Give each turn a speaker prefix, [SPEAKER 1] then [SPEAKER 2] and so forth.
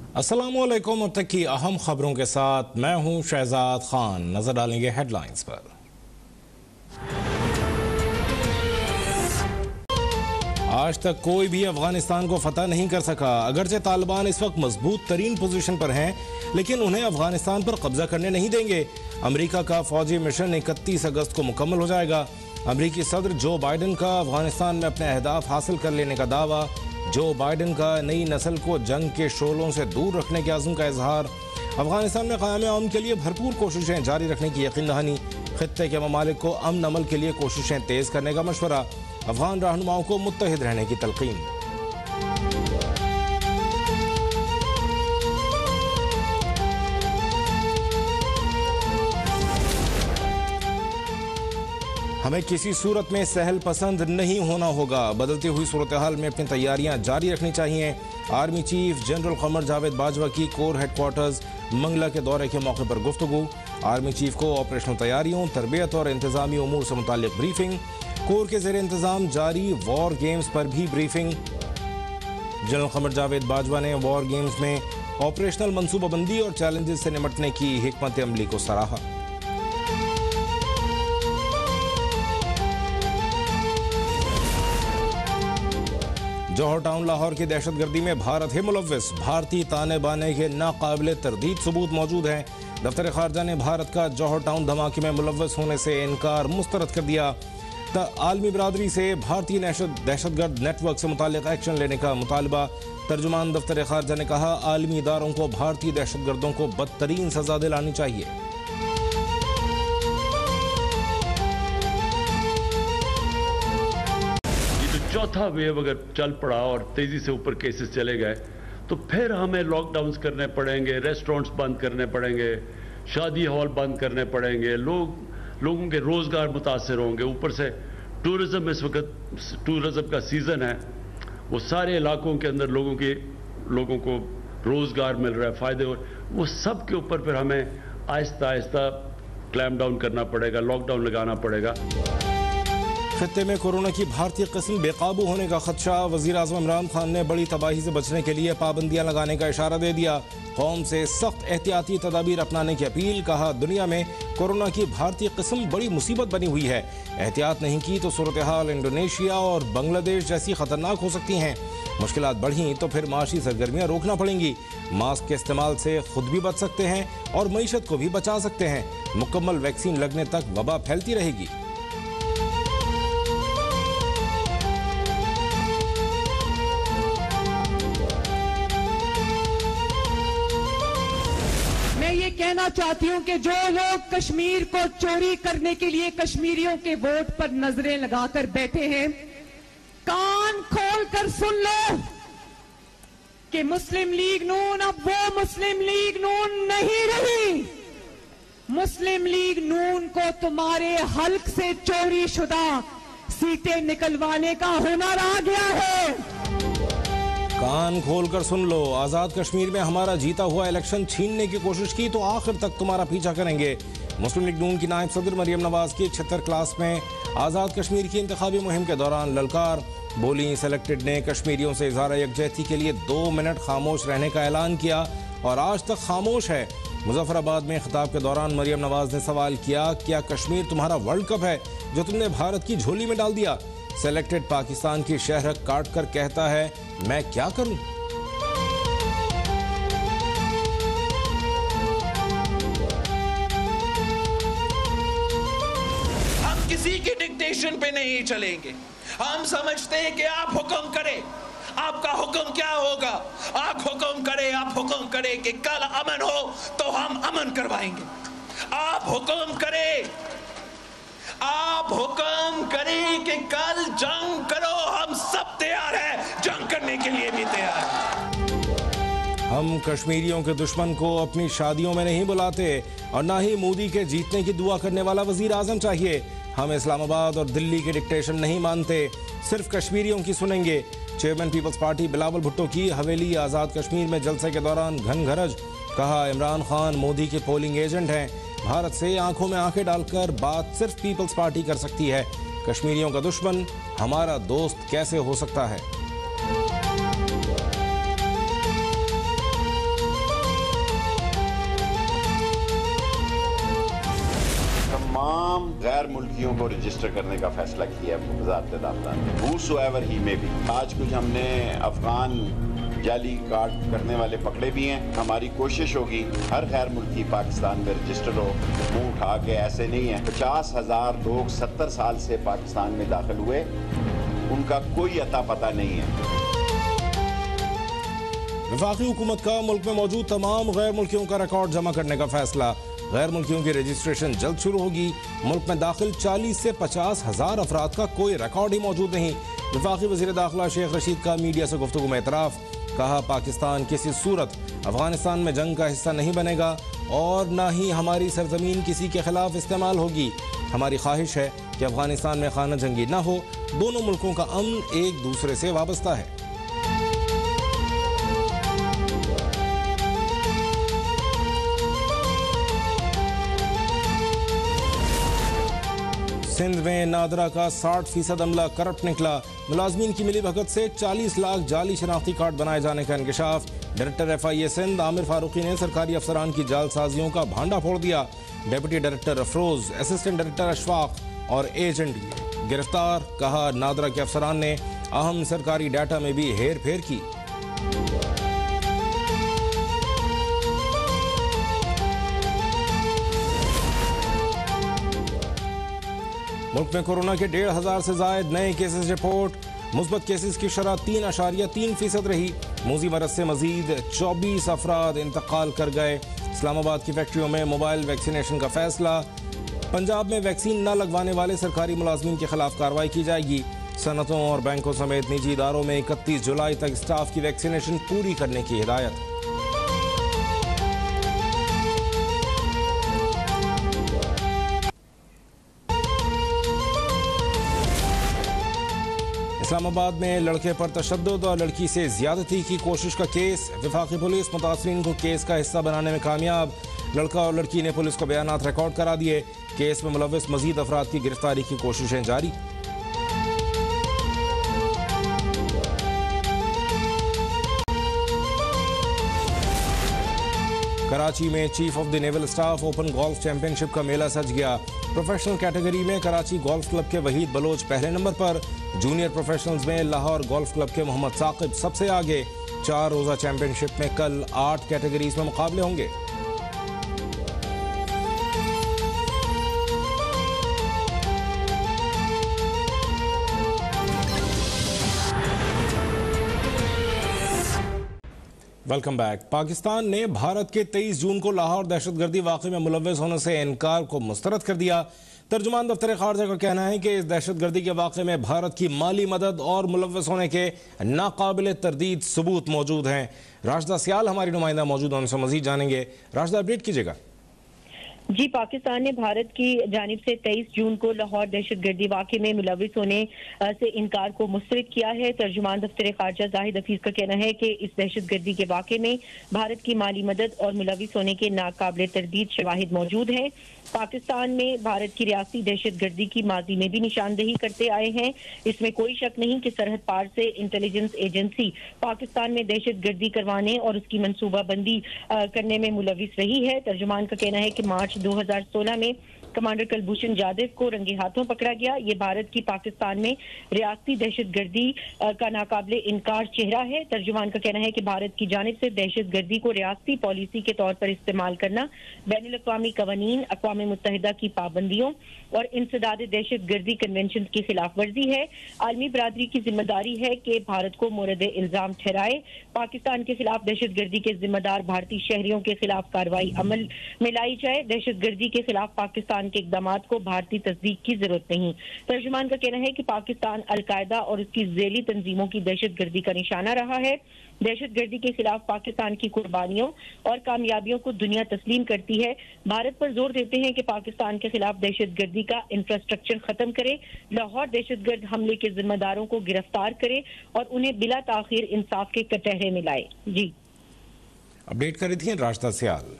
[SPEAKER 1] अस्सलामुअलैकुम। अब तक की अहम खबरों के साथ मैं हूं शहजाद खान। नजर डालेंगे हेडलाइंस पर। आज तक कोई भी अफगानिस्तान को फतह नहीं कर सका। अगरचे तालिबान इस वक्त मजबूत तरीन पोजीशन पर हैं, लेकिन उन्हें अफगानिस्तान पर कब्जा करने नहीं देंगे। अमेरिका का फौजी मिशन 31 अगस्त को मुकम्मल हो जाएगा। अमेरिकी सदर जो बाइडन का अफगानिस्तान में अपने अहदाफ हासिल कर लेने का दावा। जो बाइडन का नई नस्ल को जंग के शोलों से दूर रखने के आज़म का इजहार। अफगानिस्तान में क़याम अमन के लिए भरपूर कोशिशें जारी रखने की यकीन दहानी। खित्ते के ममालिक को अमन अमल के लिए कोशिशें तेज़ करने का मशवरा। अफगान रहनुमाओं को मुत्तहिद रहने की तलकीन। हमें किसी सूरत में सहल पसंद नहीं होना होगा। बदलती हुई सूरत हाल में अपनी तैयारियां जारी रखनी चाहिए। Army chief general Qamar Javed Bajwa की कोर हेडक्वार्टर्स मंगला के दौरे के मौके पर गुफ्तगू। आर्मी चीफ को ऑपरेशनल तैयारियों, तरबियत और इंतजामी उमूर से मुताल्लिक ब्रीफिंग। कोर के ज़ेर इंतजाम जारी वॉर गेम्स पर भी ब्रीफिंग। जनरल कमर जावेद बाजवा ने वॉर गेम्स में ऑपरेशनल मनसूबाबंदी और चैलेंजेस से निपटने की हिकमत अमली को सराहा। जौहर टाउन लाहौर की दहशतगर्दी में भारत है मुलव्विस। भारतीय ताने बाने के नाकाबिले तरदीद सबूत मौजूद हैं। दफ्तर खारजा ने भारत का जौहर टाउन धमाके में मुलव्विस होने से इनकार मुस्तरद कर दिया। आलमी बरादरी से भारतीय दहशतगर्द नेटवर्क से मुताल्लिक एक्शन लेने का मुतालबा। तर्जुमान दफ्तर खारजा ने कहा, आलमी इदारों को भारतीय दहशतगर्दों को बदतरीन सजा दिलानी चाहिए।
[SPEAKER 2] चौथा वेव अगर चल पड़ा और तेजी से ऊपर केसेस चले गए तो फिर हमें लॉकडाउन्स करने पड़ेंगे, रेस्टोरेंट्स बंद करने पड़ेंगे, शादी हॉल बंद करने पड़ेंगे, लोगों के रोजगार मुतासर होंगे। ऊपर से टूरिज्म, इस वक्त टूरिज्म का सीजन है, वो सारे इलाकों के अंदर लोगों को रोजगार मिल रहा है, फायदे हो, वो सब के ऊपर फिर हमें आहिस्ता आहिस्ता क्लैम्प डाउन करना पड़ेगा, लॉकडाउन लगाना पड़ेगा।
[SPEAKER 1] खित्ते में कोरोना की भारतीय किस्म बेकाबू होने का खदशा। वजीर आज़म इमरान खान ने बड़ी तबाही से बचने के लिए पाबंदियां लगाने का इशारा दे दिया। कौम से सख्त एहतियाती तदाबीर अपनाने की अपील। कहा, दुनिया में कोरोना की भारतीय किस्म बड़ी मुसीबत बनी हुई है। एहतियात नहीं की तो सूरत हाल इंडोनेशिया और बांग्लादेश जैसी खतरनाक हो सकती हैं। मुश्किलात बढ़ी तो फिर माशी सरगर्मियां रोकना पड़ेंगी। मास्क के इस्तेमाल से खुद भी बच सकते हैं और मईशत को भी बचा सकते हैं। मुकम्मल वैक्सीन लगने तक वबा फैलती रहेगी।
[SPEAKER 3] कहना चाहती हूं कि जो लोग कश्मीर को चोरी करने के लिए कश्मीरियों के वोट पर नजरें लगाकर बैठे हैं, कान खोलकर सुन लो कि मुस्लिम लीग नून अब वो मुस्लिम लीग नून नहीं रही। मुस्लिम लीग नून को तुम्हारे हल्क से चोरी शुदा सीटें निकलवाने का हुनर आ गया है।
[SPEAKER 1] कान खोलकर सुन लो। आज़ाद कश्मीर में हमारा जीता हुआ इलेक्शन छीनने की कोशिश की तो आखिर तक तुम्हारा पीछा करेंगे। मुस्लिम लीग नून की नायब सदर मरियम नवाज की 76 क्लास में आज़ाद कश्मीर की इंतखाबी मुहिम के दौरान ललकार बोली। सेलेक्टेड ने कश्मीरियों से इज़हार यकजहती के लिए 2 मिनट खामोश रहने का ऐलान किया और आज तक खामोश है। मुजफ्फराबाद में खिताब के दौरान मरियम नवाज ने सवाल किया, क्या कश्मीर तुम्हारा वर्ल्ड कप है जो तुमने भारत की झोली में डाल दिया? सेलेक्टेड पाकिस्तान की शहरक काट कर कहता है, मैं क्या करूं?
[SPEAKER 4] हम किसी के डिक्टेशन पे नहीं चलेंगे। हम समझते हैं कि आप हुक्म करें, आपका हुक्म क्या होगा? आप हुक्म करें कि कल अमन हो तो हम अमन करवाएंगे। आप हुक्म करें कि कल जंग करो, हम सब तैयार हैं, जंग करने के लिए भी तैयार हैं।
[SPEAKER 1] हम कश्मीरियों के दुश्मन को अपनी शादियों में नहीं बुलाते और ना ही मोदी के जीतने की दुआ करने वाला वजीर आजम चाहिए। हम इस्लामाबाद और दिल्ली के डिक्टेशन नहीं मानते, सिर्फ कश्मीरियों की सुनेंगे। चेयरमैन पीपल्स पार्टी बिलावल भुट्टो की हवेली आज़ाद कश्मीर में जलसे के दौरान घनघरज। कहा, इमरान खान मोदी के पोलिंग एजेंट हैं। भारत से आंखों में आंखें डालकर बात सिर्फ पीपल्स पार्टी कर सकती है। कश्मीरियों का दुश्मन हमारा दोस्त कैसे हो सकता है?
[SPEAKER 5] गैर मुल्कियों को रजिस्टर करने का फैसला किया है वज़ारत दाखिला ने। Whosoever he may be। आज कुछ हमने अफगान जाली कार्ड करने वाले पकड़े भी हैं। हमारी कोशिश होगी हर गैर मुल्की पाकिस्तान में रजिस्टर हो। मुंह उठा के ऐसे नहीं है। 50,000 लोग 70 साल से पाकिस्तान में दाखिल हुए, उनका कोई अता पता नहीं है।
[SPEAKER 1] वफाकी हुकूमत का मुल्क में मौजूद तमाम गैर मुल्कियों का रिकॉर्ड जमा करने का फैसला। गैर मुल्कियों की रजिस्ट्रेशन जल्द शुरू होगी। मुल्क में दाखिल 40 से 50,000 अफराद का कोई रिकॉर्ड ही मौजूद नहीं। वफाकी वज़ीर दाखिला शेख रशीद का मीडिया से गुफ्तगू में एतराफ़। कहा, पाकिस्तान किसी सूरत अफगानिस्तान में जंग का हिस्सा नहीं बनेगा और न ही हमारी सरजमीन किसी के खिलाफ इस्तेमाल होगी। हमारी ख्वाहिश है कि अफगानिस्तान में खाना जंगी न हो। दोनों मुल्कों का अमन एक दूसरे से वाबस्ता है। सिंध में नादरा का 60% अमला करप्ट निकला। मुलाजमीन की मिली भगत से 40 लाख जाली शनाख्ती कार्ड बनाए जाने का इंकशाफ। डायरेक्टर FIA सिंध आमिर फारूकी ने सरकारी अफसरान की जालसाजियों का भांडा फोड़ दिया। Deputy director Afroz, assistant director Ashfaq और एजेंट गिरफ्तार। कहा, नादरा के अफसरान ने अहम सरकारी डाटा में भी हेर फेर की। मुल्क में कोरोना के 1,500 से जायद नए केसेस रिपोर्ट। मुस्बत केसेस की शरह 3.3% रही। मूजी मरज से मजीद 24 अफराद इंतकाल कर गए। इस्लामाबाद की फैक्ट्रियों में मोबाइल वैक्सीनेशन का फैसला। पंजाब में वैक्सीन न लगवाने वाले सरकारी मुलाजमीन के खिलाफ कार्रवाई की जाएगी। सनतों और बैंकों समेत निजी इदारों में 31 जुलाई तक स्टाफ की वैक्सीनेशन पूरी करने की हिदायत। इस्लामाबाद में लड़के पर तशद्दुद और लड़की से ज्यादती की कोशिश का केस। वफाकी पुलिस मुतासरीन को केस का हिस्सा बनाने में कामयाब। लड़का और लड़की ने पुलिस को बयानात रिकॉर्ड करा दिए। केस में मुलव्विस मजीद अफराद की गिरफ्तारी की कोशिशें जारी। कराची में chief of the naval staff open golf championship का मेला सज गया। प्रोफेशनल कैटेगरी में कराची गोल्फ क्लब के वहीद बलोच पहले नंबर पर। जूनियर प्रोफेशनल्स में लाहौर गोल्फ क्लब के मोहम्मद साकिब सबसे आगे। 4 रोजा चैंपियनशिप में कल 8 कैटेगरीज में मुकाबले होंगे। Welcome back. पाकिस्तान ने भारत के 23 जून को लाहौर दहशतगर्दी वाक़े में मुलव्वस होने से इनकार को मुस्तरद कर दिया। तर्जुमान दफ्तर खारजा का कहना है कि इस दहशतगर्दी के वाक़े में भारत की माली मदद और मुलव्वस होने के नाकाबिल तरदीद सबूत मौजूद हैं। राशिदा सियाल हमारी नुमाइंदा मौजूद होने से मजीद जानेंगे। राशिदा, अपडेट कीजिएगा।
[SPEAKER 6] जी, पाकिस्तान ने भारत की जानिब से 23 जून को लाहौर दहशतगर्दी वाक़े में मुलव्विस होने से इनकार को मुस्तरद किया है। तर्जुमान दफ्तर खारजा जाहिद हफीज का कहना है कि इस दहशतगर्दी के वाक़े में भारत की माली मदद और मुलव्विस होने के नाकाबिल तरदीद शवाहिद मौजूद हैं। पाकिस्तान में भारत की रियासती दहशतगर्दी की माजी में भी निशानदेही करते आए हैं। इसमें कोई शक नहीं कि सरहद पार से इंटेलिजेंस एजेंसी पाकिस्तान में दहशतगर्दी करवाने और उसकी मनसूबाबंदी करने में मुलव्विस रही है। तर्जुमान का कहना है कि मार्च 2016 में कमांडर कुलभूषण जाधव को रंगे हाथों पकड़ा गया। ये भारत की पाकिस्तान में रियासती दहशतगर्दी का नाकाबिले इनकार चेहरा है। तर्जुमान का कहना है कि भारत की जानिब से दहशतगर्दी को रियासती पॉलिसी के तौर पर इस्तेमाल करना बैनुल-अक़वामी कवानीन, अक़वाम मुत्तहिदा की पाबंदियों और इंसदाद दहशतगर्दी कन्वेंशन की खिलाफ वर्जी है। आलमी बरादरी की जिम्मेदारी है कि भारत को मोरद इल्जाम ठहराए। पाकिस्तान के खिलाफ दहशतगर्दी के जिम्मेदार भारतीय शहरियों के खिलाफ कार्रवाई अमल में लाई जाए। दहशतगर्दी के खिलाफ पाकिस्तान के इक़दामात को भारतीय तस्दीक की जरूरत नहीं। तर्जुमान का कहना है कि पाकिस्तान अलकायदा और उसकी ज़ैली तंजीमों की दहशतगर्दी का निशाना रहा है। दहशतगर्दी के खिलाफ पाकिस्तान की कुर्बानियों और कामयाबियों को दुनिया तस्लीम करती है। भारत पर जोर देते हैं कि पाकिस्तान के खिलाफ दहशतगर्दी का इंफ्रास्ट्रक्चर खत्म करे, लाहौर दहशतगर्द हमले के जिम्मेदारों को गिरफ्तार करे और उन्हें बिला ताखीर इंसाफ के कटहरे में लाए। जी,
[SPEAKER 1] अपडेट कर रही थी राशिदा सियाल।